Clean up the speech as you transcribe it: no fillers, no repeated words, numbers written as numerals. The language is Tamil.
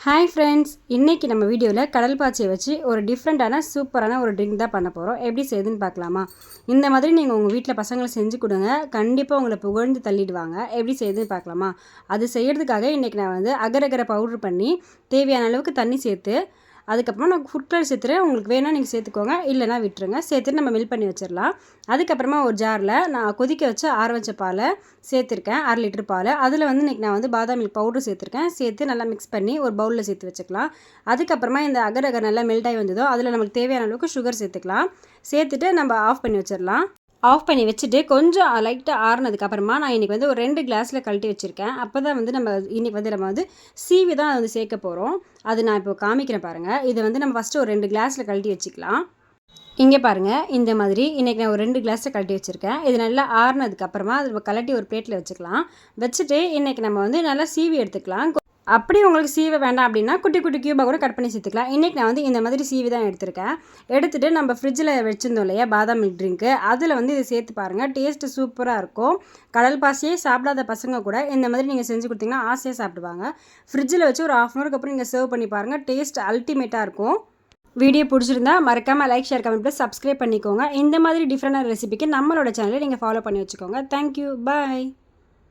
ஹாய் ஃப்ரெண்ட்ஸ், இன்றைக்கி நம்ம வீடியோவில் கடல் பாச்சியை வச்சு ஒரு டிஃப்ரெண்ட்டான சூப்பரான ஒரு ட்ரிங்க் தான் பண்ண போகிறோம். எப்படி செய்யுதுன்னு பார்க்கலாமா? இந்த மாதிரி நீங்கள் உங்கள் வீட்டில் பசங்களை செஞ்சு கொடுங்க, கண்டிப்பாக உங்களை புகழ்ந்து தள்ளிடுவாங்க. எப்படி செய்யுதுன்னு பார்க்கலாமா? அது செய்கிறதுக்காக இன்றைக்கி நான் அகர் அகரை பவுட்ரு பண்ணி தேவையான அளவுக்கு தண்ணி சேர்த்து, அதுக்கப்புறமா நான் ஃபுட் கலர் சேர்த்துறேன். உங்களுக்கு வேணால் நீங்கள் சேர்த்துக்கோங்க, இல்லைனா விட்டுருங்க. சேர்த்துட்டு நம்ம மில் பண்ணி வச்சிடலாம். அதுக்கப்புறமா ஒரு ஜாரில் நான் கொதிக்க வச்சு ஆற வச்ச பாலை சேர்த்துருக்கேன், 1/2 லிட்டர் பால். அதில் இன்றைக்கி நான் பாதாம் மில்க் பவுடர் சேர்த்துருக்கேன். சேர்த்து நல்லா மிக்ஸ் பண்ணி ஒரு பவுலில் சேர்த்து வச்சுக்கலாம். அதுக்கப்புறமா இந்த அகர் அகர் நல்லா மெல்ட் ஆகி வந்ததோ அதில் நமக்கு தேவையான அளவுக்கு சுகர் சேர்த்துக்கலாம். சேர்த்துட்டு நம்ம ஆஃப் பண்ணி வச்சிடலாம். ஆஃப் பண்ணி வச்சுட்டு கொஞ்சம் லைட்டாக ஆறுனதுக்கப்புறமா நான் இன்றைக்கி ஒரு 2 கிளாஸில் கழட்டி வச்சுருக்கேன். அப்போ தான் நம்ம இன்றைக்கி நம்ம சீவி தான் சேர்க்க போகிறோம். அது நான் இப்போ காமிக்கிறேன் பாருங்கள். இதை நம்ம ஃபஸ்ட்டு ஒரு 2 கிளாஸில் கழட்டி வச்சுக்கலாம். இங்கே பாருங்கள், இந்த மாதிரி இன்றைக்கி நான் ஒரு 2 கிளாஸில் கழட்டி வச்சுருக்கேன். இது நல்லா ஆறுனதுக்கப்புறமா அதை கழட்டி ஒரு பிளேட்டில் வச்சுக்கலாம். வச்சுட்டு இன்றைக்கி நம்ம நல்லா சீவி எடுத்துக்கலாம். அப்படி உங்களுக்கு சீவை வேண்டாம் அப்படின்னா குட்டி குட்டி க்யூபாக கூட கட் பண்ணி சேர்த்துக்கலாம். இன்றைக்கி நான் இந்த மாதிரி சீவி தான் எடுத்திருக்கேன். எடுத்துகிட்டு நம்ம ஃப்ரிட்ஜில் வச்சுருந்தோம் இல்லையா பாதாம் மில்க் ட்ரிங்க்கு, அதில் இதை சேர்த்து பாருங்கள். டேஸ்ட்டு சூப்பராக இருக்கும். கடல் பாசியே சாப்பிடாத பசங்க கூட இந்த மாதிரி நீங்கள் செஞ்சு கொடுத்தீங்கன்னா ஆசையாக சாப்பிடுவாங்க. ஃப்ரிட்ஜில் வச்சு ஒரு 1/2 ஹவருக்கு அப்புறம் நீங்கள் சர்வ் பண்ணி பாருங்கள். டேஸ்ட் அல்டிமேட்டாக இருக்கும். வீடியோ பிடிச்சிருந்தா மறக்காமல் like, share, comment plus subscribe பண்ணிக்கோங்க. இந்த மாதிரி டிஃப்ரெண்டான ரெசிபிக்கு நம்மளோட சேனலை நீங்கள் ஃபாலோ பண்ணி வச்சுக்கோங்க. தேங்க்யூ, பாய்.